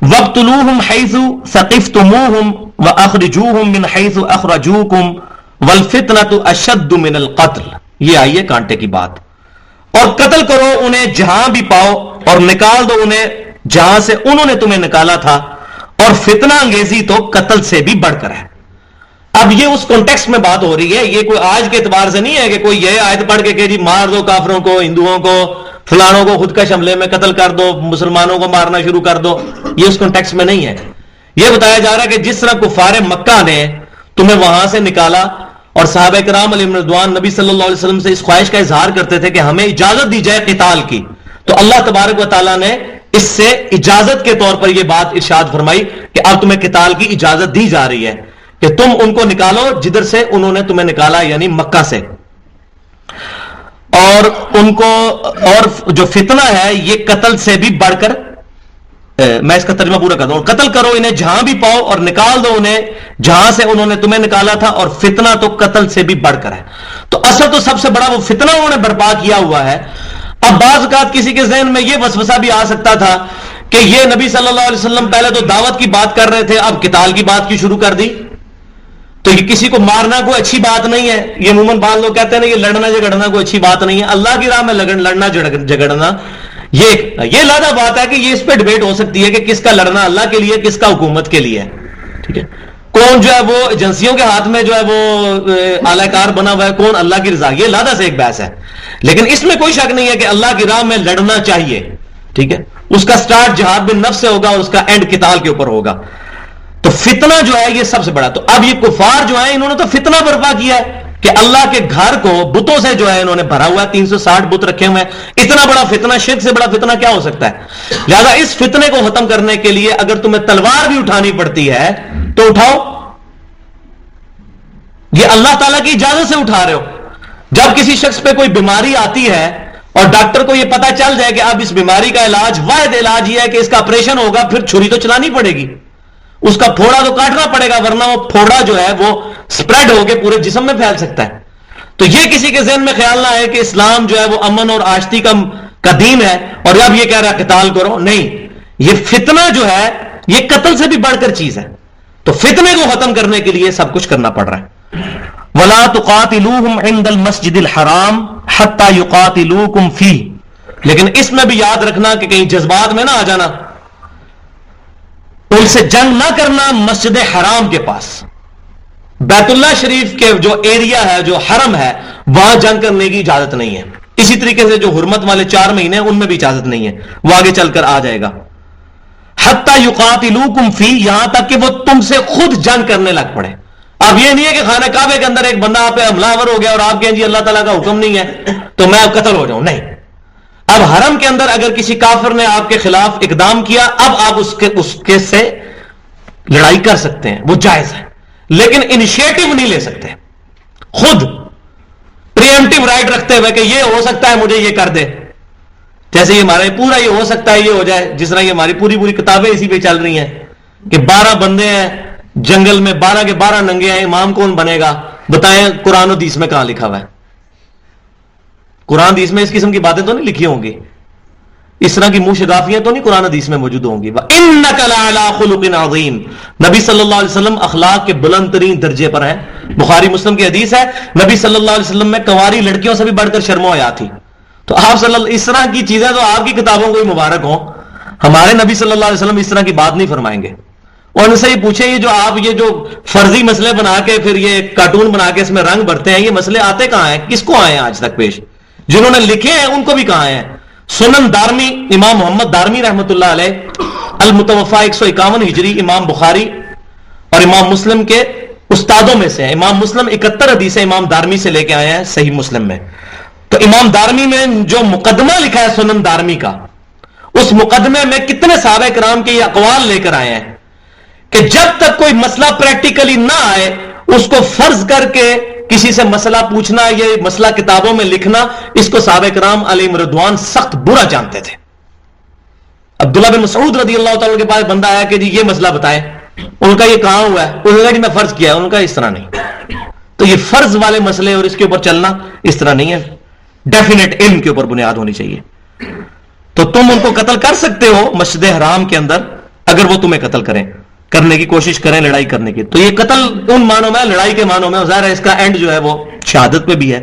وَاقْتُلُوهُمْ حَيْثُ ثَقِفْتُمُوهُمْ وَأَخْرِجُوهُمْ مِنْ حَيْثُ أَخْرَجُوكُمْ وَالْفِتْنَةُ أَشَدُّ مِنَ الْقَتْلِ۔ یہ آئیے کانٹے کی بات۔ اور قتل کرو انہیں جہاں بھی پاؤ، اور نکال دو انہیں جہاں سے انہوں نے تمہیں نکالا تھا، اور فتنہ انگیزی تو قتل سے بھی بڑھ کر ہے۔ اب یہ اس کانٹیکسٹ میں بات ہو رہی ہے، یہ کوئی آج کے اعتبار سے نہیں ہے کہ کوئی یہ آیت پڑھ کے کہ جی مار دو کافروں کو، ہندوؤں کو، فلانوں کو خود کش حملے میں قتل کر دو، مسلمانوں کو مارنا شروع کر دو، یہ اس کانٹیکسٹ میں نہیں ہے۔ یہ بتایا جا رہا ہے کہ جس طرح کفار مکہ نے تمہیں وہاں سے نکالا، اور صحابہ کرام علیہم رضوان نبی صلی اللہ علیہ وسلم سے اس خواہش کا اظہار کرتے تھے کہ ہمیں اجازت دی جائے قتال کی، تو اللہ تبارک و تعالیٰ نے اس سے اجازت کے طور پر یہ بات ارشاد فرمائی کہ اب تمہیں قتال کی اجازت دی جا رہی ہے کہ تم ان کو نکالو جدھر سے انہوں نے تمہیں نکالا، یعنی مکہ سے۔ اور ان کو، اور جو فتنہ ہے یہ قتل سے بھی بڑھ کر، میں اس کا ترجمہ پورا کر دوں، قتل کرو انہیں جہاں بھی پاؤ اور نکال دو انہیں جہاں سے انہوں نے تمہیں نکالا تھا، اور فتنہ تو قتل سے بھی بڑھ کر ہے۔ تو اصل تو سب سے بڑا وہ فتنہ انہوں نے برپا کیا ہوا ہے۔ اب بعض اوقات کسی کے ذہن میں یہ وسوسہ بھی آ سکتا تھا کہ یہ نبی صلی اللہ علیہ وسلم پہلے تو دعوت کی بات کر رہے تھے، اب قتال کی بات کی شروع کر دی، تو یہ کسی کو مارنا کوئی اچھی بات نہیں ہے۔ یہ عموماً بعض لوگ کہتے ہیں نا یہ لڑنا جھگڑنا کوئی اچھی بات نہیں ہے، اللہ کی راہ میں لڑنا جھگڑنا یہ علیحدہ بات ہے کہ یہ اس پہ ڈبیٹ ہو سکتی ہے کہ کس کا لڑنا اللہ کے لیے، کس کا حکومت کے لیے ہے، ٹھیک ہے۔ کون جو ہے وہ ایجنسیوں کے ہاتھ میں جو ہے وہ اعلی کار بنا ہوا ہے، کون اللہ کی رضا، یہ علیحدہ سے ایک بحث ہے۔ لیکن اس میں کوئی شک نہیں ہے کہ اللہ کی راہ میں لڑنا چاہیے، ٹھیک ہے۔ اس کا سٹارٹ جہاد بن نفس سے ہوگا اور اس کا اینڈ قتال کے اوپر ہوگا۔ تو فتنہ جو ہے یہ سب سے بڑا، تو اب یہ کفار جو ہیں انہوں نے تو فتنہ برپا کیا ہے کہ اللہ کے گھر کو بتوں سے جو ہے انہوں نے بھرا ہوا ہے، 360 بت رکھے ہوئے ہیں۔ اتنا بڑا فتنہ، شرک سے بڑا فتنہ کیا ہو سکتا ہے؟ لہذا اس فتنے کو ختم کرنے کے لیے اگر تمہیں تلوار بھی اٹھانی پڑتی ہے تو اٹھاؤ، یہ اللہ تعالیٰ کی اجازت سے اٹھا رہے ہو۔ جب کسی شخص پہ کوئی بیماری آتی ہے اور ڈاکٹر کو یہ پتا چل جائے کہ اب اس بیماری کا علاج، واحد علاج یہ ہے کہ اس کا آپریشن ہوگا، پھر چھری تو چلانی پڑے گی، اس کا پھوڑا تو کاٹنا پڑے گا، ورنہ وہ پھوڑا جو ہے وہ سپریڈ ہو کے پورے جسم میں پھیل سکتا ہے۔ تو یہ کسی کے ذہن میں خیال نہ آئے کہ اسلام جو ہے وہ امن اور آشتی کا دین ہے اور اب یہ کہہ رہا ہے قتال کرو، نہیں، یہ فتنہ جو ہے یہ قتل سے بھی بڑھ کر چیز ہے۔ تو فتنے کو ختم کرنے کے لیے سب کچھ کرنا پڑ رہا ہے۔ وَلَا تُقَاتِلُوهُمْ عِنْدَ الْمَسْجِدِ الْحَرَامِ حَتَّى يُقَاتِلُوكُمْ فِيهِ، لیکن اس میں بھی یاد رکھنا کہ کہیں جذبات میں نہ آ جانا، ان سے جنگ نہ کرنا مسجد حرام کے پاس، بیت اللہ شریف کے جو ایریا ہے، جو حرم ہے، وہاں جنگ کرنے کی اجازت نہیں ہے۔ اسی طریقے سے جو حرمت والے 4 مہینے ہیں ان میں بھی اجازت نہیں ہے، وہ آگے چل کر آ جائے گا۔ حَتَّى يُقَاتِلُوكُمْ فِيهِ، یہاں تک کہ وہ تم سے خود جنگ کرنے لگ پڑے۔ اب یہ نہیں ہے کہ خانہ کعبے کے اندر ایک بندہ آپ پہ حملہ آور ہو گیا اور آپ کہیں جی اللہ تعالیٰ کا حکم نہیں ہے تو میں اب قتل ہو جاؤں، نہیں۔ اب حرم کے اندر اگر کسی کافر نے آپ کے خلاف اقدام کیا، اب آپ اس کے سے لڑائی کر سکتے ہیں، وہ جائز ہے، لیکن انیشیٹو نہیں لے سکتے، خود پریمپٹیو رائٹ رکھتے ہوئے کہ یہ ہو سکتا ہے مجھے یہ کر دے، جیسے یہ ہمارے پورا یہ ہو سکتا ہے یہ ہو جائے، جس طرح یہ ہماری پوری کتابیں اسی پہ چل رہی ہیں کہ 12 بندے ہیں جنگل میں، 12 کے 12 ننگے ہیں، امام کون بنے گا؟ بتائیں قرآن و حدیث میں کہاں لکھا ہوا ہے؟ قرآن حدیث میں اس قسم کی باتیں تو نہیں لکھی ہوں گی، اس طرح کی منہ شگافیاں تو نہیں قرآن حدیث میں موجود ہوں گی۔ وَإِنَّكَ لَعَلَىٰ خُلُقٍ عَظِيمٍ، نبی صلی اللہ علیہ وسلم اخلاق کے بلند ترین درجے پر ہیں۔ بخاری مسلم کی حدیث ہے، نبی صلی اللہ علیہ وسلم میں کنواری لڑکیوں سے بھی بڑھ کر شرم و حیا تھی۔ تو آپ اس طرح کی چیزیں تو آپ کی کتابوں کو ہی مبارک ہوں، ہمارے نبی صلی اللہ علیہ وسلم اس طرح کی بات نہیں فرمائیں گے۔ اور ان سے یہ پوچھیں، یہ جو فرضی مسئلے بنا کے پھر یہ کارٹون بنا کے اس میں رنگ بھرتے ہیں، یہ مسئلے آتے کہاں ہیں؟ کس کو آئے ہیں آج تک پیش؟ جنہوں نے لکھے ہیں ان کو بھی کہاں ہیں؟ سنن دارمی، امام محمد دارمی رحمۃ اللہ علیہ، المتوفا 151 ہجری، امام بخاری اور امام مسلم کے استادوں میں سے ہیں۔ امام مسلم 71 حدیثیں امام دارمی سے لے کے آئے ہیں صحیح مسلم میں۔ تو امام دارمی میں جو مقدمہ لکھا ہے سنن دارمی کا، اس مقدمے میں کتنے صحابہ کرام کے یہ اقوال لے کر آئے ہیں کہ جب تک کوئی مسئلہ پریکٹیکلی نہ آئے اس کو فرض کر کے کسی سے مسئلہ پوچھنا، یہ مسئلہ کتابوں میں لکھنا، اس کو صحابہ کرام علیہم رضوان سخت برا جانتے تھے۔ عبداللہ بن مسعود رضی اللہ تعالیٰ کے پاس بندہ آیا کہ جی یہ مسئلہ بتائیں، ان کا یہ کہاں ہوا ہے؟ انہوں نے کہا جی میں فرض کیا ہے، ان کا اس طرح نہیں۔ تو یہ فرض والے مسئلے اور اس کے اوپر چلنا اس طرح نہیں ہے، ڈیفینیٹ علم کے اوپر بنیاد ہونی چاہیے۔ تو تم ان کو قتل کر سکتے ہو مسجد حرام کے اندر اگر وہ تمہیں قتل کرنے کی کوشش کریں، لڑائی کرنے کی. تو یہ قتل ان معنوں میں، لڑائی کے معنوں میں، ظاہر ہے اس کا اینڈ جو ہے وہ شہادت پہ بھی ہے.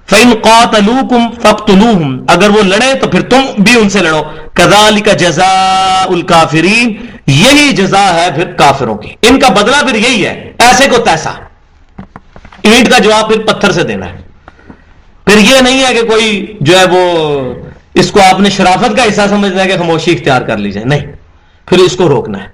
فَإِن قَاتَلُوكُمْ فَاقْتُلُوهُمْ، اگر وہ لڑے تو پھر تم بھی ان سے لڑو. كَذَلِكَ جَزَاءُ الْكَافِرِينَ، یہی جزا ہے پھر کافروں کی، ان کا بدلہ پھر یہی ہے، ایسے کو تیسا. اینٹ کا جواب پھر پتھر سے دینا ہے. پھر یہ نہیں ہے کہ کوئی جو ہے وہ اس کو آپ نے شرافت کا حصہ سمجھنا ہے کہ خاموشی اختیار کر لی جائے، نہیں، پھر اس کو روکنا ہے،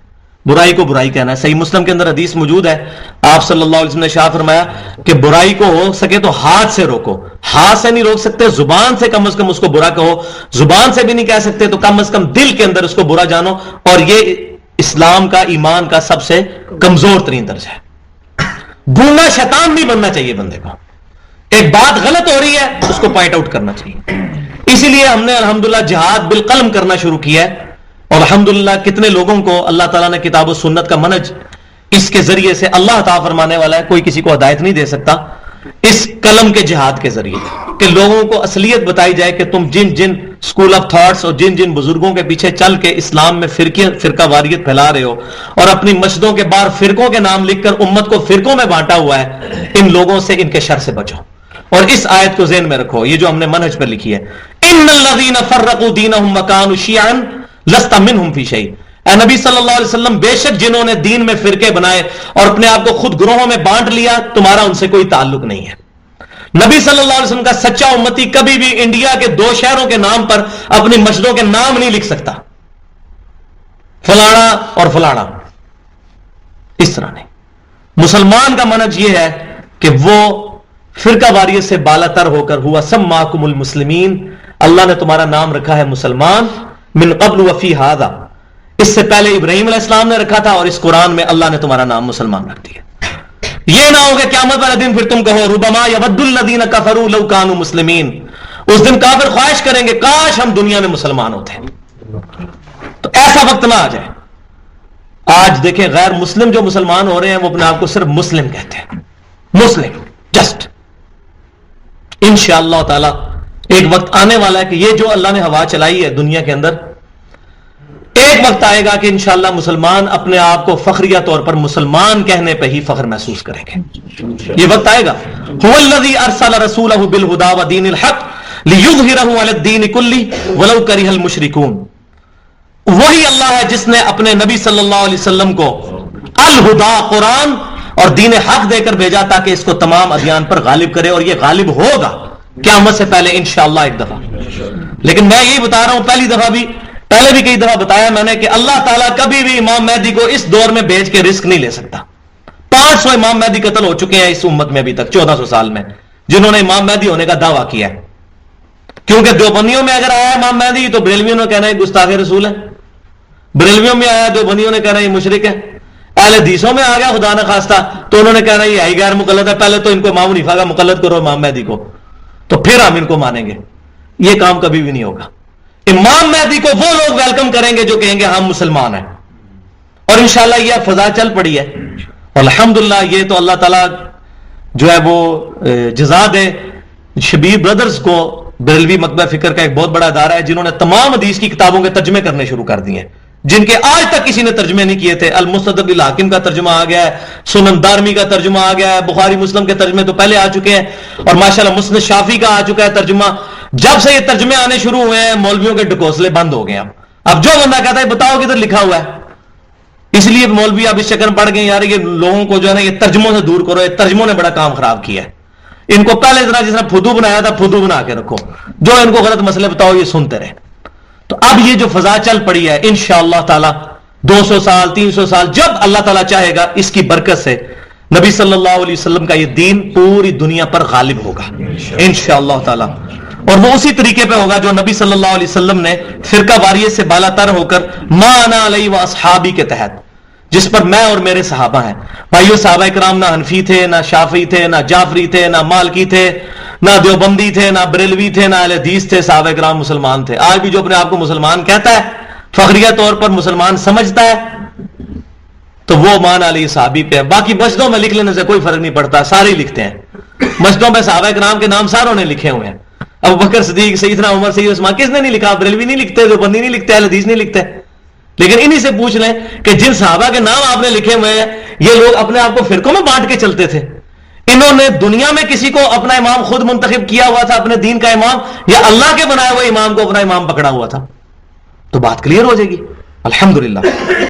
برائی کو برائی کہنا ہے. صحیح مسلم کے اندر حدیث موجود ہے، آپ صلی اللہ علیہ وسلم نے ارشاد فرمایا کہ برائی کو ہو سکے تو ہاتھ سے روکو. ہاتھ سے نہیں روک سکتے، زبان سے کم از کم اس کو برا کہو. زبان سے بھی نہیں کہہ سکتے تو کم از کم دل کے اندر اس کو برا جانو. اور یہ اسلام کا، ایمان کا سب سے کمزور ترین درجہ ہے. گونگا شیطان نہیں بننا چاہیے بندے کو. ایک بات غلط ہو رہی ہے اس کو پوائنٹ آؤٹ کرنا چاہیے. اسی لیے ہم نے الحمدللہ جہاد بالقلم کرنا شروع کیا ہے. اور الحمدللہ کتنے لوگوں کو اللہ تعالیٰ نے کتاب و سنت کا منہج اس کے ذریعے سے اللہ تعالیٰ فرمانے والا ہے. کوئی کسی کو ہدایت نہیں دے سکتا اس قلم کے جہاد کے ذریعے کہ لوگوں کو اصلیت بتائی جائے کہ تم جن جن اسکول آف تھاٹس اور جن جن بزرگوں کے پیچھے چل کے اسلام میں فرقہ واریت پھیلا رہے ہو اور اپنی مسجدوں کے باہر فرقوں کے نام لکھ کر امت کو فرقوں میں بانٹا ہوا ہے، ان لوگوں سے، ان کے شر سے بچو. اور اس آیت کو ذہن میں رکھو، یہ جو ہم نے منہج پر لکھی ہے، ان الذین فرقوا دینہم وکانوا شیعا لست منہم فی شیء. اے نبی صلی اللہ علیہ وسلم، بے شک جنہوں نے دین میں فرقے بنائے اور اپنے آپ کو خود گروہوں میں بانٹ لیا، تمہارا ان سے کوئی تعلق نہیں ہے. نبی صلی اللہ علیہ وسلم کا سچا امتی کبھی بھی انڈیا کے 2 شہروں کے نام پر اپنی مسجدوں کے نام نہیں لکھ سکتا، فلانا اور فلانا، اس طرح نہیں. مسلمان کا منہج یہ ہے کہ وہ فرقہ واریت سے بالا تر ہو کر ہوا سماکم المسلمین، اللہ نے تمہارا نام رکھا ہے مسلمان، من قبل وفی ھذا، اس سے پہلے ابراہیم علیہ السلام نے رکھا تھا اور اس قرآن میں اللہ نے تمہارا نام مسلمان رکھ دیا. یہ نہ ہو کہ قیامت والا دن پھر تم کہو ربما یود الذین کفروا لو کانوا مسلمین، اس دن کافر خواہش کریں گے کاش ہم دنیا میں مسلمان ہوتے. تو ایسا وقت نہ آ جائے. آج دیکھیں غیر مسلم جو مسلمان ہو رہے ہیں وہ اپنے آپ کو صرف مسلم کہتے ہیں، مسلم جسٹ. انشاءاللہ تعالی ایک وقت آنے والا ہے کہ یہ جو اللہ نے ہوا چلائی ہے دنیا کے اندر، ایک وقت آئے گا کہ انشاءاللہ مسلمان اپنے آپ کو فخریہ طور پر مسلمان کہنے پہ ہی فخر محسوس کریں گے. یہ وقت آئے گا. هو الذی ارسل رسولہ بالہدی ودین الحق لیظہرہ علی الدین کلہ ولو کرہ المشرکون. وہی اللہ ہے جس نے اپنے نبی صلی اللہ علیہ وسلم کو الہدا، قرآن اور دین حق دے کر بھیجا تاکہ اس کو تمام ادیان پر غالب کرے، اور یہ غالب ہوگا قیامت سے پہلے انشاءاللہ ایک دفعہ. لیکن میں یہی بتا رہا ہوں، پہلے بھی کئی دفعہ بتایا میں نے کہ اللہ تعالیٰ کبھی بھی امام مہدی کو اس دور میں بھیج کے رسک نہیں لے سکتا. 500 امام مہدی قتل ہو چکے ہیں اس امت میں ابھی تک 1400 سال میں، جنہوں نے امام مہدی ہونے کا دعویٰ کیا ہے. کیونکہ دیوبندیوں میں اگر آیا امام مہدی تو بریلویوں نے کہنا ہے گستاخ رسول ہے، بریلویوں میں آیا دیوبندیوں نے کہنا ہے یہ مشرک ہے، اہل حدیثوں میں آ گیا خدا نہ خواستہ تو انہوں نے کہنا یہ ہے غیر مقلد ہے، پہلے تو ان کو امام حنیفہ کا مقلد کرو امام مہدی کو، تو پھر ہم ان کو مانیں گے. یہ کام کبھی بھی نہیں ہوگا. امام مہدی کو وہ لوگ ویلکم کریں گے جو کہیں گے ہم مسلمان ہیں. اور انشاءاللہ یہ فضا چل پڑی ہے. الحمدللہ یہ تو اللہ تعالیٰ جو ہے وہ جزا دے. شبیر بردرز کو بریلوی مکتبہ فکر کا ایک بہت بڑا ادارہ ہے جنہوں نے تمام حدیث کی کتابوں کے ترجمے کرنے شروع کر دیے ہیں جن کے آج تک کسی نے ترجمے نہیں کیے تھے. المستدرک للحاکم کا ترجمہ آ گیا ہے، سنن دارمی کا ترجمہ آ گیا ہے، بخاری مسلم کے ترجمے تو پہلے آ چکے ہیں، اور ماشاءاللہ مسند شافعی کا آ چکا ہے ترجمہ. جب سے یہ ترجمے آنے شروع ہوئے ہیں مولویوں کے ڈکوسلے بند ہو گئے. اب جو بندہ کہتا ہے بتاؤ کدھر لکھا ہوا ہے، اس لیے مولوی اب اس چکر پڑ گئے یار یہ لوگوں کو جو ہے نا یہ ترجموں سے دور کرو. یہ ترجموں نے بڑا کام خراب کیا ہے. ان کو پہلے طرح جس نے پھدو بنایا تھا پھدو بنا کے رکھو، جو ان کو غلط مسئلے بتاؤ یہ سنتے رہے. تو اب یہ جو فضا چل پڑی ہے انشاءاللہ تعالی 200 سال 300 سال جب اللہ تعالیٰ چاہے گا اس کی برکت سے نبی صلی اللہ علیہ وسلم کا یہ دین پوری دنیا پر غالب ہوگا انشاءاللہ تعالی. اور وہ اسی طریقے پہ ہوگا جو نبی صلی اللہ علیہ وسلم نے فرقہ واریت سے بالا تر ہو کر ما انا علیہ و اصحابی کے تحت، جس پر میں اور میرے صحابہ ہیں. بھائیو صحابہ اکرام نہ حنفی تھے، نہ شافعی تھے، نہ جعفری تھے، نہ مالکی تھے، نہ دیوبندی تھے، نہ بریلوی تھے، نہ اہل حدیث تھے. صحابہ اکرام مسلمان تھے. آج بھی جو اپنے آپ کو مسلمان کہتا ہے، فخریہ طور پر مسلمان سمجھتا ہے، تو وہ مان علی صحابی پہ ہے. باقی مسجدوں میں لکھ لینے سے کوئی فرق نہیں پڑتا، سارے ہی لکھتے ہیں. مسجدوں میں صحابہ اکرام کے نام ساروں نے لکھے ہوئے ہیں. ابو بکر صدیق، سیدنا عمر، سیدنا عثمان، کس نے نہیں لکھا؟ بریلوی نہیں لکھتے، دیوبندی نہیں لکھتے، اہل حدیث نہیں لکھتے. لیکن انہی سے پوچھ لیں کہ جن صحابہ کے نام آپ نے لکھے ہوئے ہیں یہ لوگ اپنے آپ کو فرقوں میں بانٹ کے چلتے تھے. انہوں نے دنیا میں کسی کو اپنا امام خود منتخب کیا ہوا تھا اپنے دین کا امام, یا اللہ کے بنائے ہوئے امام کو اپنا امام پکڑا ہوا تھا؟ تو بات کلیئر ہو جائے گی. الحمدللہ.